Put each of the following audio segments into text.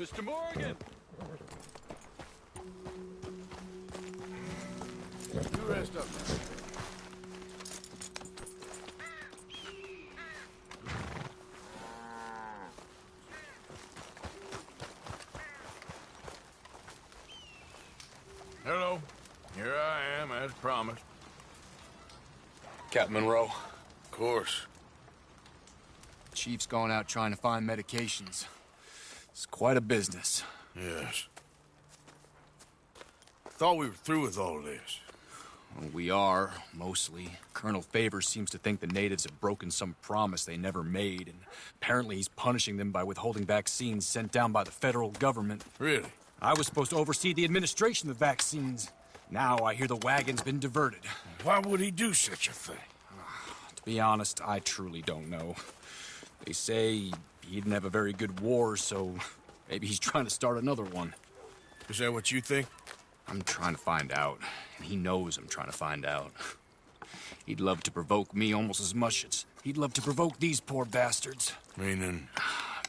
Mr. Morgan! You rest up now. Hello. Here I am, as promised. Captain Monroe. Of course. Chief's gone out trying to find medications. It's quite a business. Yes. Thought we were through with all this. Well, we are, mostly. Colonel Favors seems to think the natives have broken some promise they never made, and apparently he's punishing them by withholding vaccines sent down by the federal government. Really? I was supposed to oversee the administration of the vaccines. Now I hear the wagon's been diverted. Why would he do such a thing? To be honest, I truly don't know. They say he didn't have a very good war, so maybe he's trying to start another one. Is that what you think? I'm trying to find out, and he knows I'm trying to find out. He'd love to provoke me almost as much as he'd love to provoke these poor bastards. Meaning?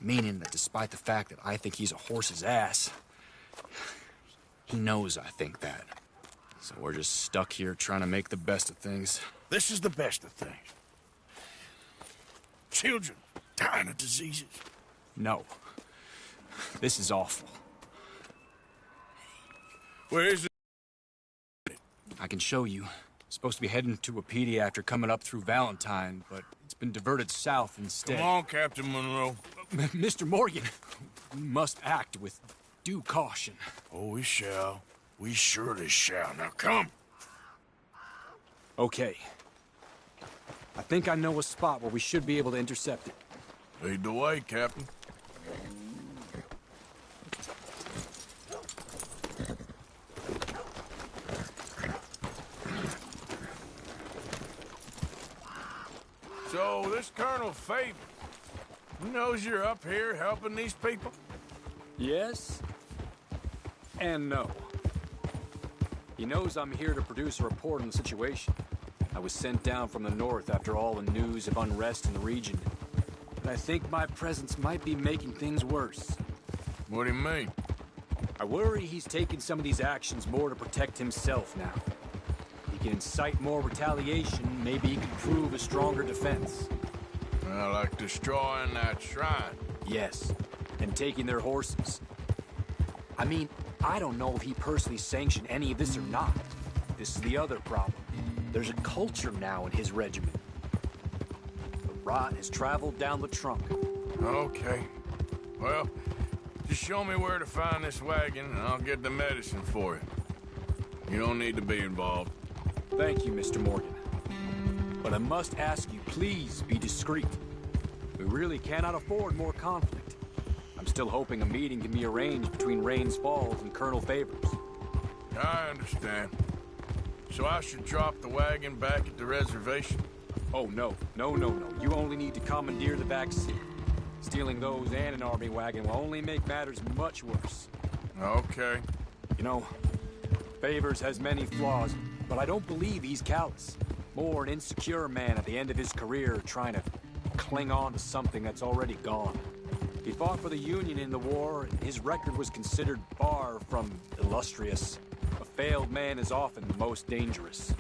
Meaning that despite the fact that I think he's a horse's ass, he knows I think that. So we're just stuck here trying to make the best of things. This is the best of things. Children dying of diseases. No. This is awful. Where is it? I can show you. Supposed to be heading to Wapiti after coming up through Valentine, but it's been diverted south instead. Come on, Captain Monroe. Mr. Morgan, we must act with due caution. Oh, we shall. We surely shall. Now, come. Okay. I think I know a spot where we should be able to intercept it. Lead the way, Captain. So, this Colonel Favors, he knows you're up here helping these people? Yes. And no. He knows I'm here to produce a report on the situation. I was sent down from the north after all the news of unrest in the region. But I think my presence might be making things worse. What do you mean? I worry he's taking some of these actions more to protect himself now. He can incite more retaliation, maybe he can prove a stronger defense. Well, like destroying that shrine. Yes, and taking their horses. I mean, I don't know if he personally sanctioned any of this or not. This is the other problem. There's a culture now in his regiment. The rot has traveled down the trunk. Okay. Well, just show me where to find this wagon, and I'll get the medicine for you. You don't need to be involved. Thank you, Mr. Morgan. But I must ask you, please be discreet. We really cannot afford more conflict. I'm still hoping a meeting can be arranged between Rains Falls and Colonel Favors. I understand. So I should drop the wagon back at the reservation? Oh, no. No. You only need to commandeer the back seat. Stealing those and an army wagon will only make matters much worse. Okay. You know, Favors has many flaws, but I don't believe he's callous. More an insecure man at the end of his career trying to cling on to something that's already gone. He fought for the Union in the war, and his record was considered far from illustrious. A failed man is often the most dangerous.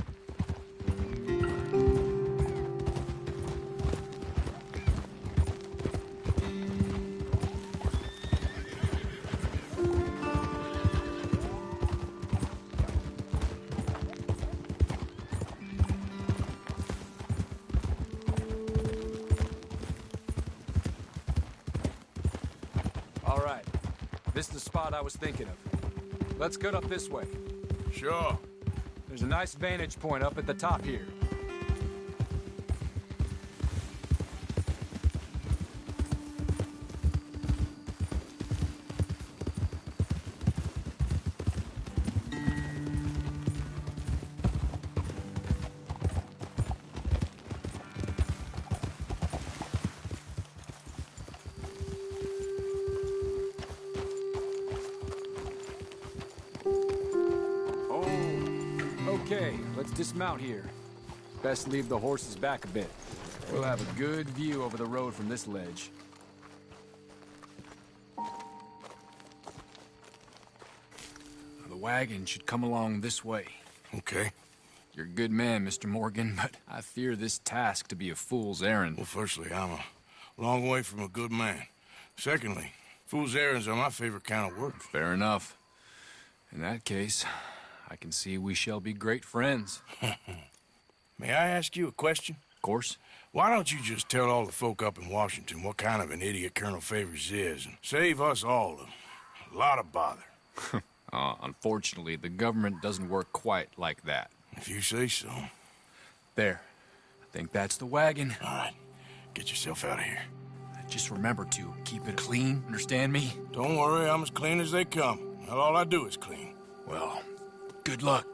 All right. This is the spot I was thinking of. Let's get up this way. Sure. There's a nice vantage point up at the top here. Okay, let's dismount here. Best leave the horses back a bit. We'll have a good view over the road from this ledge. The wagon should come along this way. Okay. You're a good man, Mr. Morgan, but I fear this task to be a fool's errand. Well, firstly, I'm a long way from a good man. Secondly, fool's errands are my favorite kind of work. Fair enough. In that case, I can see we shall be great friends. May I ask you a question? Of course. Why don't you just tell all the folk up in Washington what kind of an idiot Colonel Favors is, and save us all a lot of bother? Unfortunately, the government doesn't work quite like that. If you say so. There. I think that's the wagon. All right. Get yourself out of here. Just remember to keep it clean, understand me? Don't worry, I'm as clean as they come. Not all I do is clean. Well, good luck.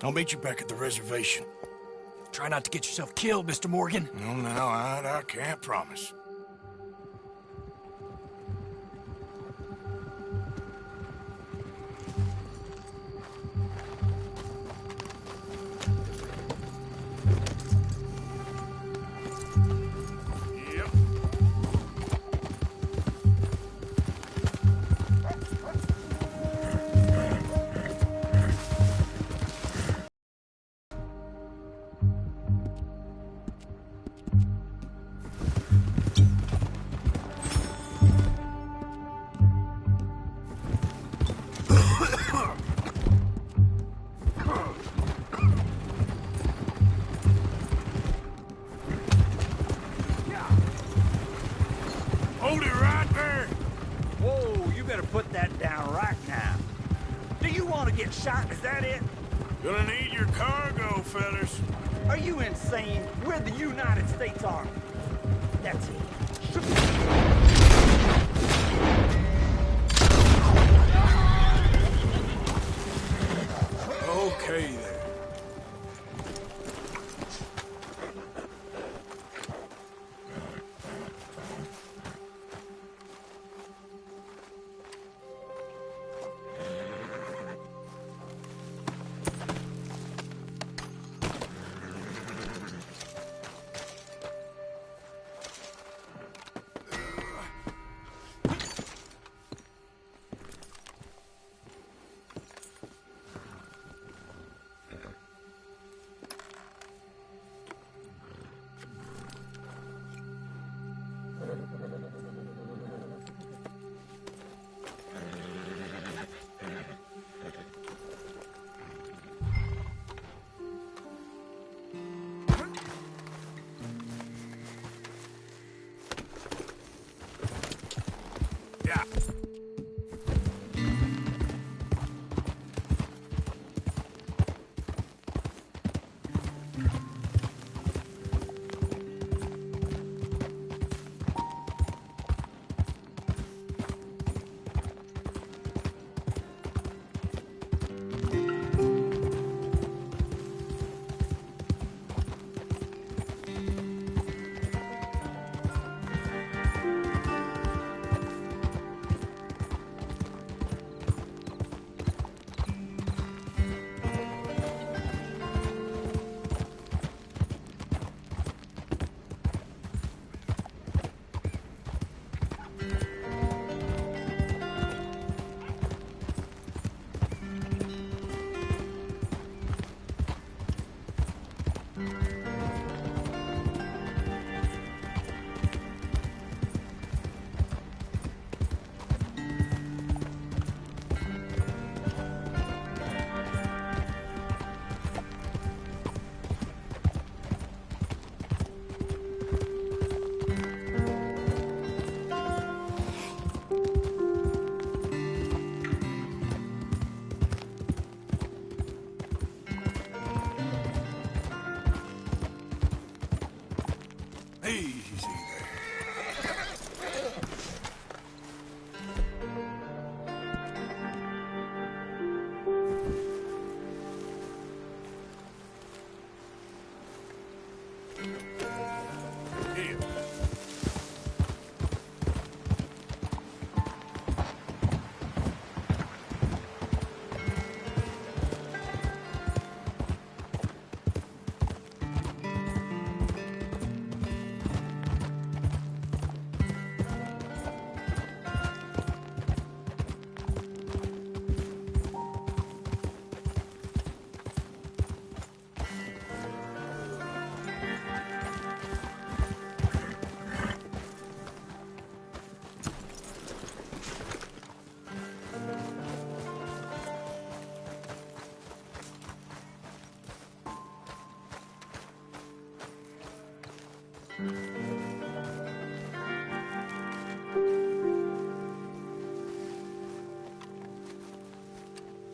I'll meet you back at the reservation. Try not to get yourself killed, Mr. Morgan. No, now, I can't promise. Hold it right there! Whoa, you better put that down right now. Do you want to get shot? Is that it? Gonna need your cargo, fellas. Are you insane? We're the United States Army. That's it. Okay, then.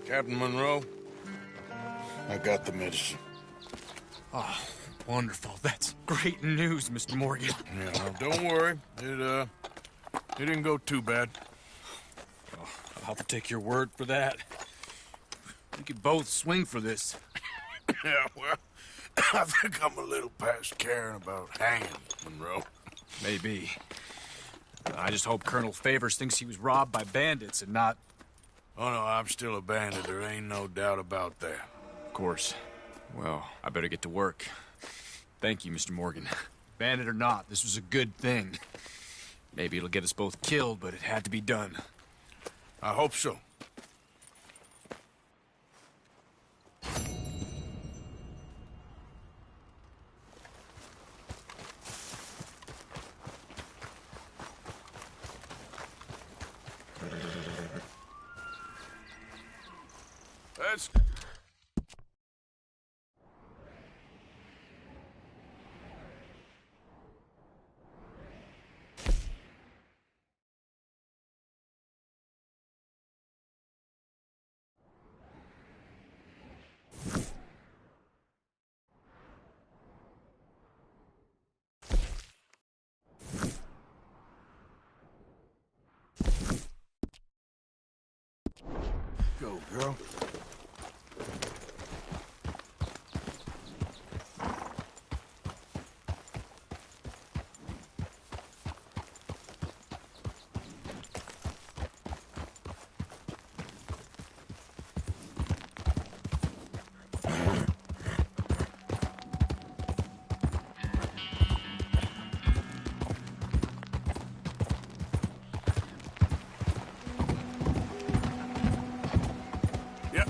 Captain Monroe, I got the medicine. Oh, wonderful. That's great news, Mr. Morgan. Yeah, now, don't worry. It didn't go too bad. Oh, I'll have to take your word for that. We could both swing for this. Yeah, well, I think I'm a little past caring about hanging, Monroe. Maybe. I just hope Colonel Favors thinks he was robbed by bandits and not... Oh, no, I'm still a bandit. There ain't no doubt about that. Of course. Well, I better get to work. Thank you, Mr. Morgan. Bandit or not, this was a good thing. Maybe it'll get us both killed, but it had to be done. I hope so. Let's... go, girl. Yep,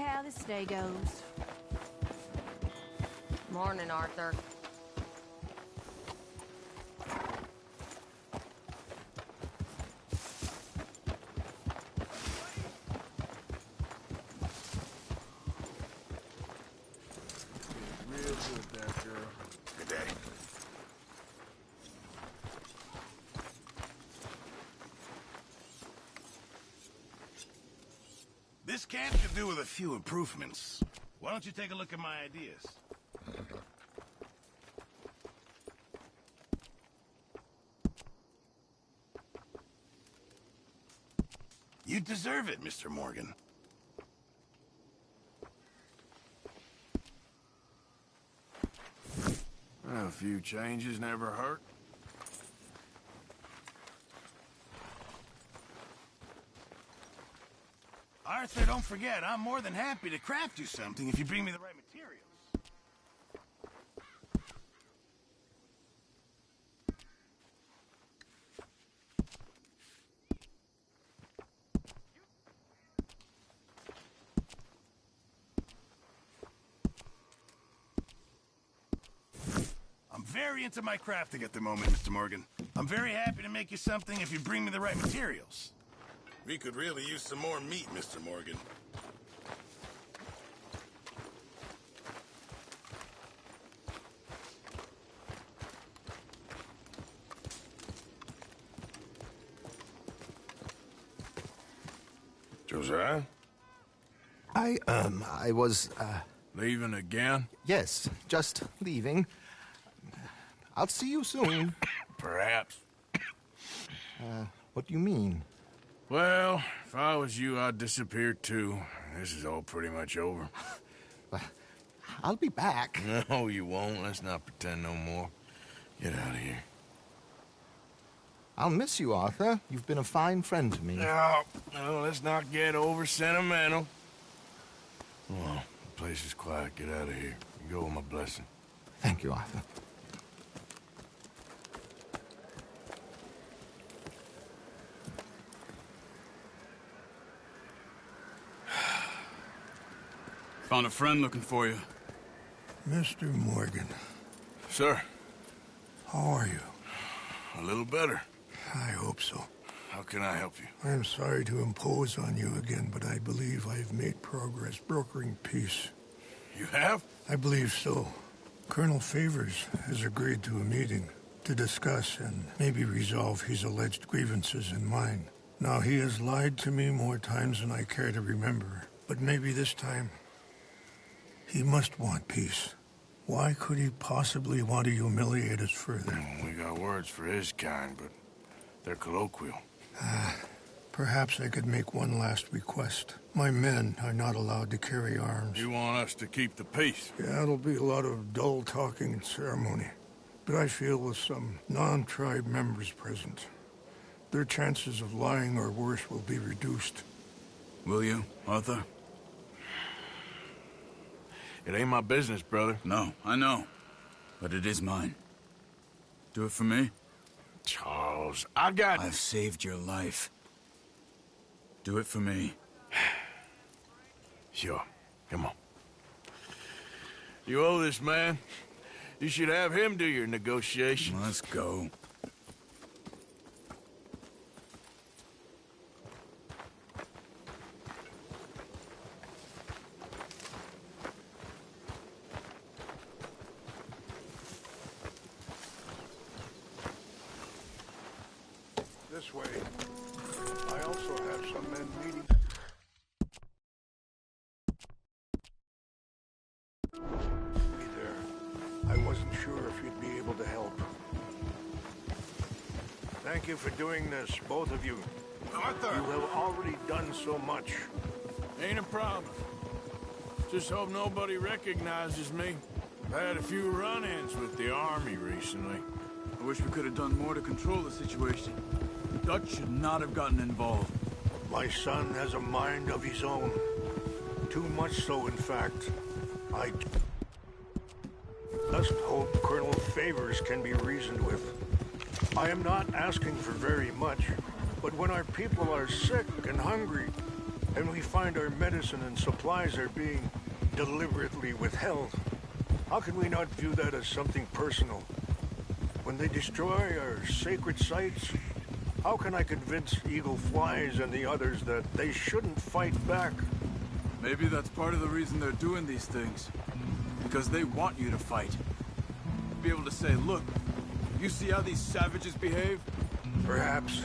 how this day goes. Morning, Arthur. Real good there, girl. Good day. This camp could do with a few improvements. Why don't you take a look at my ideas? You deserve it, Mr. Morgan. Well, a few changes never hurt. Arthur, don't forget, I'm more than happy to craft you something if you bring me the right materials. I'm very into my crafting at the moment, Mr. Morgan. I'm very happy to make you something if you bring me the right materials. We could really use some more meat, Mr. Morgan. Josiah? I was, Leaving again? yes, just leaving. I'll see you soon. Perhaps. What do you mean? Well, if I was you, I'd disappear too. This is all pretty much over. Well, I'll be back. No, you won't. Let's not pretend no more. Get out of here. I'll miss you, Arthur. You've been a fine friend to me. No, let's not get over sentimental. Well, the place is quiet. Get out of here. You go with my blessing. Thank you, Arthur. Found a friend looking for you. Mr. Morgan, Sir, how are you? a little better. I hope so. How can I help you? I'm sorry to impose on you again, but I believe I've made progress brokering peace. You have? I believe so. Colonel Favors has agreed to a meeting to discuss and maybe resolve his alleged grievances and mine. Now, he has lied to me more times than I care to remember, but maybe this time he must want peace. Why could he possibly want to humiliate us further? We got words for his kind, but they're colloquial. Perhaps I could make one last request. My men are not allowed to carry arms. You want us to keep the peace? Yeah, it'll be a lot of dull talking and ceremony. But I feel with some non-tribe members present, their chances of lying or worse will be reduced. Will you, Arthur? It ain't my business, brother. No, I know. But it is mine. Do it for me? Charles, I got... I've saved your life. Do it for me. Sure. Come on. You owe this man. You should have him do your negotiations. Let's go. This way. I also have some men meeting. Me there. I wasn't sure if you'd be able to help. Thank you for doing this, both of you. Arthur! You have already done so much. Ain't a problem. Just hope nobody recognizes me. I've had a few run-ins with the army recently. I wish we could have done more to control the situation. The Dutch should not have gotten involved. My son has a mind of his own. Too much so, in fact. I just hope Colonel Favors can be reasoned with. I am not asking for very much, but when our people are sick and hungry, and we find our medicine and supplies are being deliberately withheld, how can we not view that as something personal? When they destroy our sacred sites, how can I convince Eagle Flies and the others that they shouldn't fight back? Maybe that's part of the reason they're doing these things. Because they want you to fight. Be able to say, look, you see how these savages behave? Perhaps.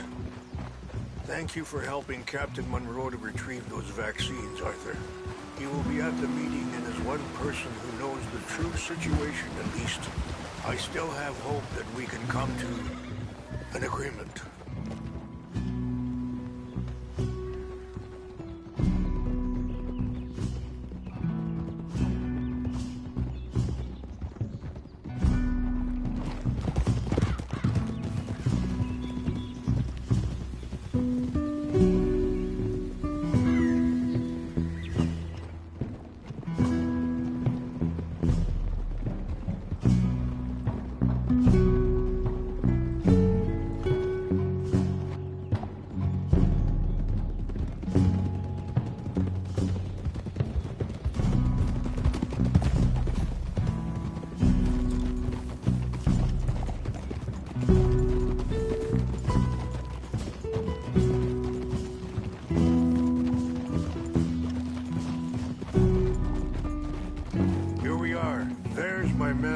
Thank you for helping Captain Monroe to retrieve those vaccines, Arthur. He will be at the meeting and is one person who knows the true situation at least. I still have hope that we can come to an agreement.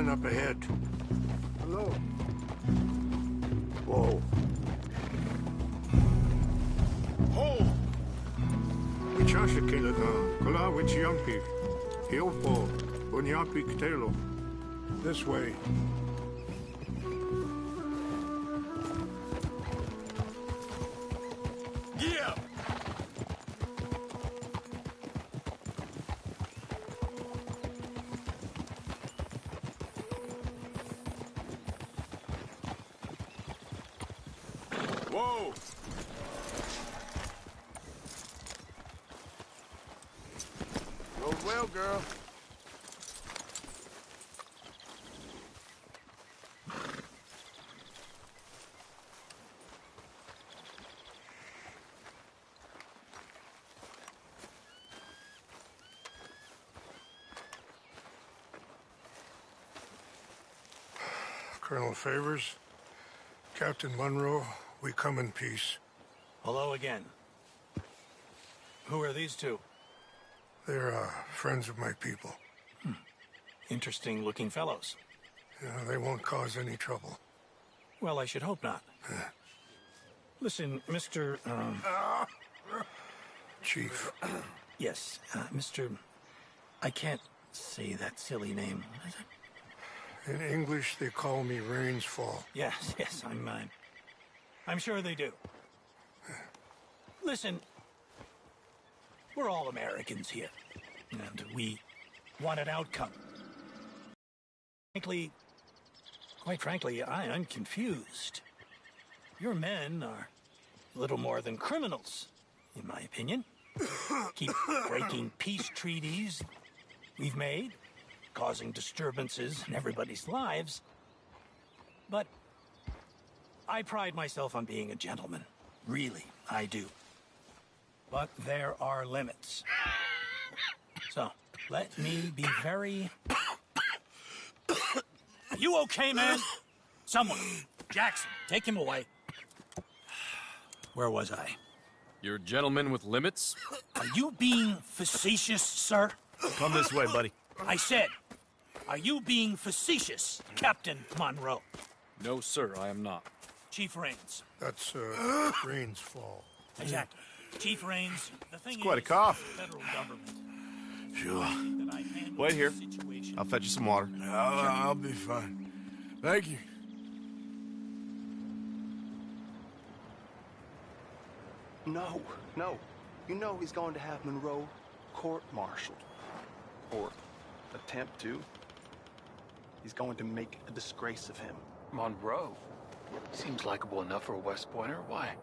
Up ahead. Hello. Whoa. Hold! Wichasha Kilana, Kula Wichiampi, Hilpo, Bunyapi Ktelo. This way. Yeah! Whoa! Roll well, girl. Colonel Favors, Captain Monroe, we come in peace. Hello again. Who are these two? They're friends of my people. Interesting looking fellows. Yeah, they won't cause any trouble. Well, I should hope not. Listen, Mr. Chief. Yes, Mr. I can't say that silly name. In English, they call me Rainsfall. Yes, I'm sure they do. Listen, we're all Americans here, and we want an outcome. Quite frankly, I'm confused. Your men are little more than criminals, in my opinion. Keep breaking peace treaties we've made, causing disturbances in everybody's lives. But I pride myself on being a gentleman. Really, I do. But there are limits. So, let me be very... Are you okay, man? Someone. Jackson, take him away. Where was I? You're a gentleman with limits? Are you being facetious, sir? Come this way, buddy. I said, are you being facetious, Captain Monroe? No, sir, I am not. Chief Rains. That's, Rainsfall. Exactly. Chief Rains, the thing It's quite a is, cough. the federal government. Sure. that I handle Wait here. the situation. I'll fetch you some water. I'll be fine. Thank you. No. You know he's going to have Monroe court-martialed. Or attempt to. He's going to make a disgrace of him. Monroe? Seems likable enough for a West Pointer. Why?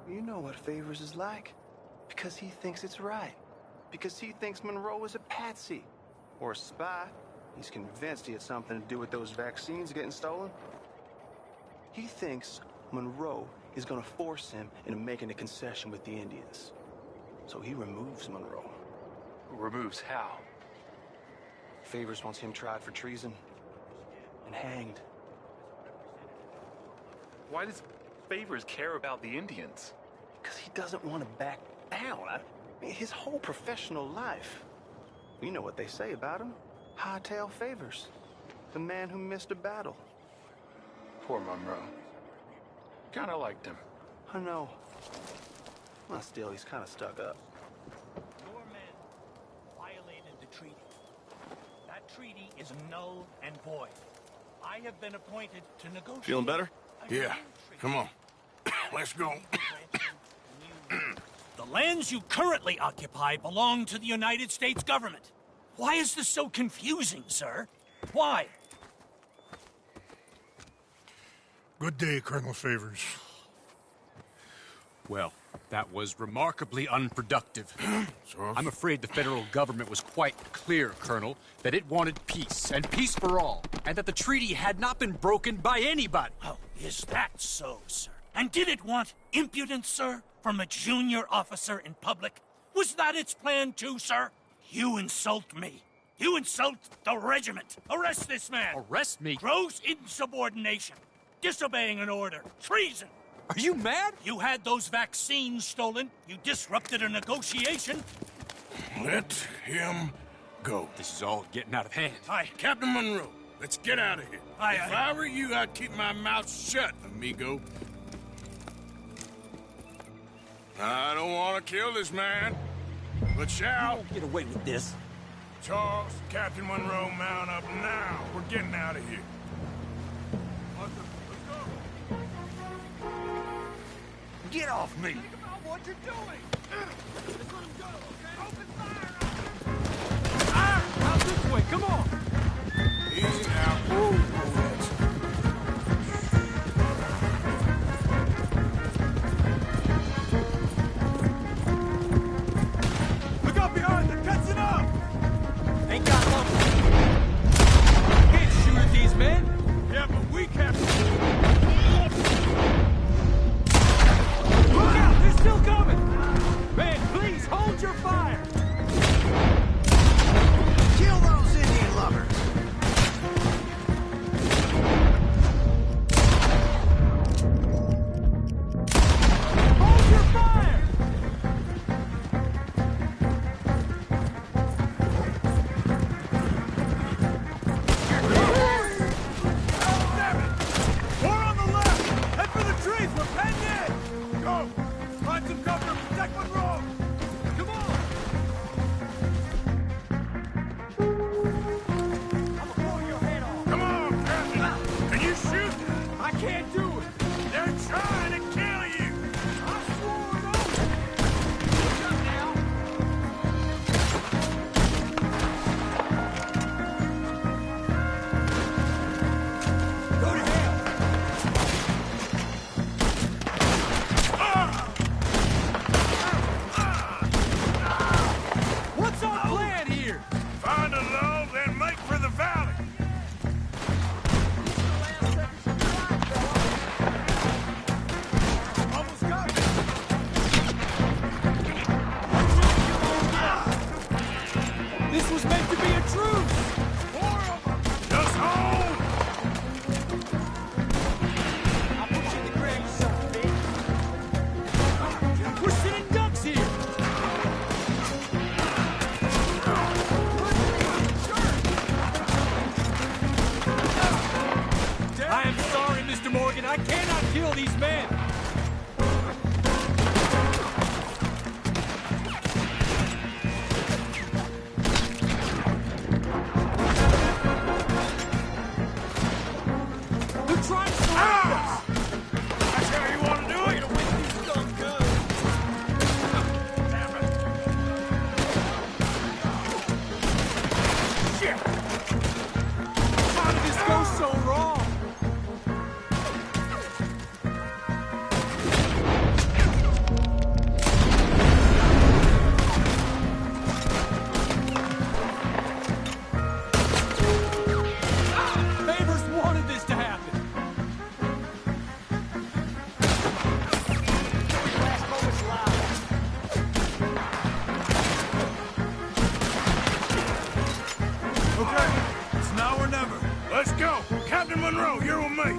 You know what Favors is like. Because he thinks it's right. Because he thinks Monroe is a patsy. Or a spy. He's convinced he had something to do with those vaccines getting stolen. He thinks Monroe is going to force him into making a concession with the Indians. So he removes Monroe. Removes how? Favors wants him tried for treason and hanged. Why does Favors care about the Indians? Because he doesn't want to back down. I mean, his whole professional life. You know what they say about him. Hightail Favors. The man who missed a battle. Poor Monroe. Kinda liked him. I know. Well, still, he's kind of stuck up. Your men violated the treaty. That treaty is null and void. I have been appointed to negotiate. Feeling better? Yeah. Come on. Let's go. The lands you currently occupy belong to the United States government. Why is this so confusing, sir? Why? Good day, Colonel Favors. Well, that was remarkably unproductive. I'm afraid the federal government was quite clear, Colonel, that it wanted peace, and peace for all, and that the treaty had not been broken by anybody. Oh, is that so, sir? And did it want impudence, sir, from a junior officer in public? Was that its plan too, sir? You insult me. You insult the regiment. Arrest this man. Arrest me? Gross insubordination. Disobeying an order. Treason. Are you mad? You had those vaccines stolen. You disrupted a negotiation. Let him go. This is all getting out of hand. Captain Monroe, let's get out of here. If I were you, I'd keep my mouth shut, amigo. I don't want to kill this man, but shall. Get away with this. Charles, Captain Monroe, mount up now. We're getting out of here. Get off me! Think about what you're doing! Just let him go, okay? Open fire! Out this way, come on! Easy now. Look up behind them! Cuts it up! Ain't got long. Can't shoot at these men. Yeah, but we captured. Look out, they're still coming. Man, please hold your fire. Kill those Indian lovers! me!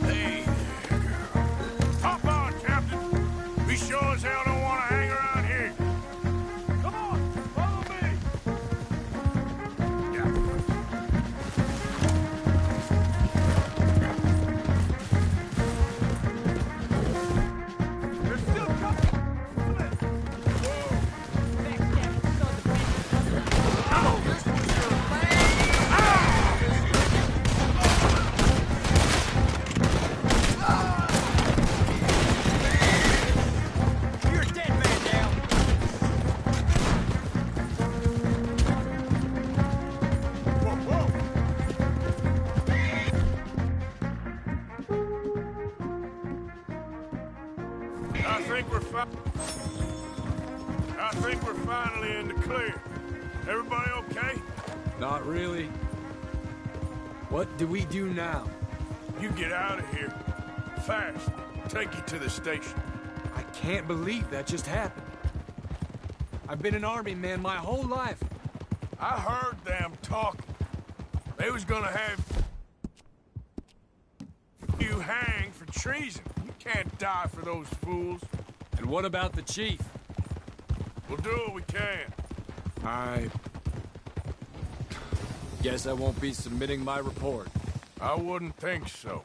Hey there, girl. Hop on, Captain. We sure as hell don't want to hang around here. Come on, follow me. They're still coming! You're a dead man now. I think we're finally in the clear. Everybody okay? Not really. What do we do now? You get out of here. Fast. Take you to the station. I can't believe that just happened. I've been an army man my whole life. I heard them talking. They was gonna have you hanged for treason. You can't die for those fools. And what about the chief? We'll do what we can. I guess I won't be submitting my report. I wouldn't think so.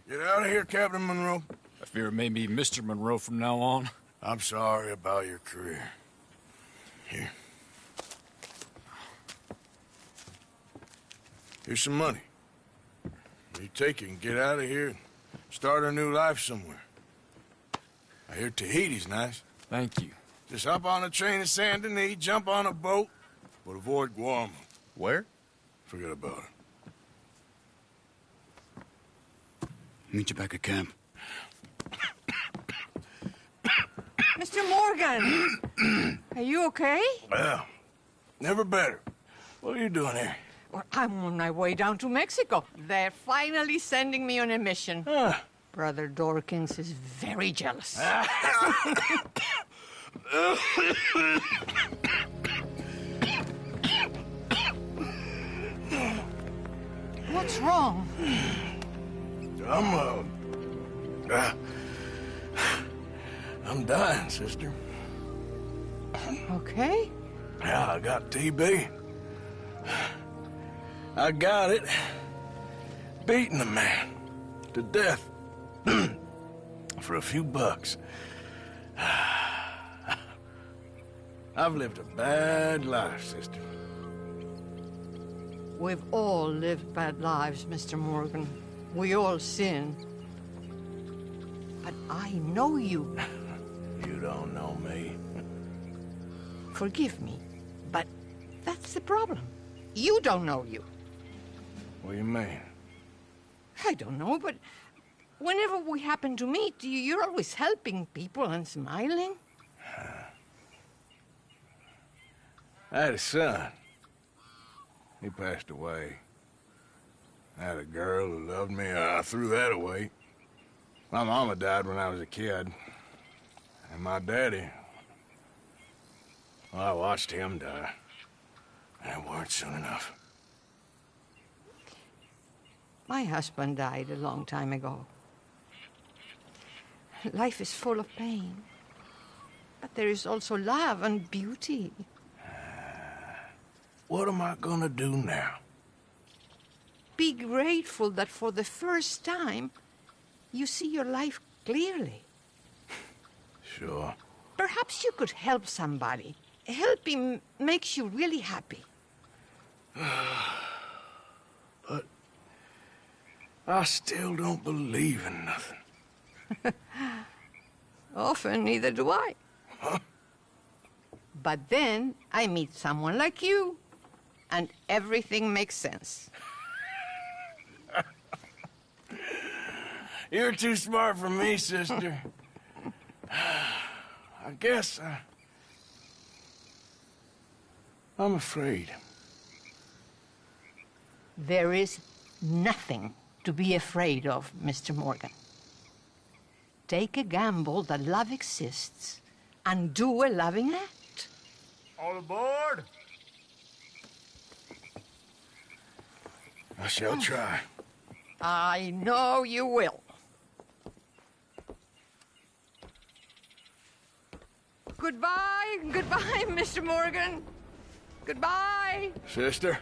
Get out of here, Captain Monroe. I fear it may be Mr. Monroe from now on. I'm sorry about your career. Here. Here's some money. You take it and get out of here and start a new life somewhere. I hear Tahiti's nice. Thank you. Just hop on a train to Saint Denis, jump on a boat, but avoid Guam. Where? Forget about it. Meet you back at camp. Mr. Morgan! Are you okay? Well, never better. What are you doing here? Well, I'm on my way down to Mexico. They're finally sending me on a mission. Brother Dorkins is very jealous. What's wrong? I'm dying, sister. Okay. Yeah, I got TB. I got it. Beating a man to death for a few bucks. I've lived a bad life, sister. We've all lived bad lives, Mr. Morgan. We all sin. But I know you. You don't know me. Forgive me, but that's the problem. You don't know you. What do you mean? I don't know, but whenever we happen to meet, you're always helping people and smiling. I had a son. He passed away. I had a girl who loved me. I threw that away. My mama died when I was a kid. And my daddy, well, I watched him die. And it weren't soon enough. My husband died a long time ago. Life is full of pain. But there is also love and beauty. What am I gonna do now? Be grateful that for the first time, you see your life clearly. Sure. Perhaps you could help somebody. Helping makes you really happy. But I still don't believe in nothing. Often, neither do I. Huh? But then I meet someone like you, and everything makes sense. You're too smart for me, sister. I guess I'm afraid. There is nothing to be afraid of, Mr. Morgan. Take a gamble that love exists and do a loving act. All aboard! I shall try. I know you will. Goodbye, goodbye, Mr. Morgan. Goodbye. Sister?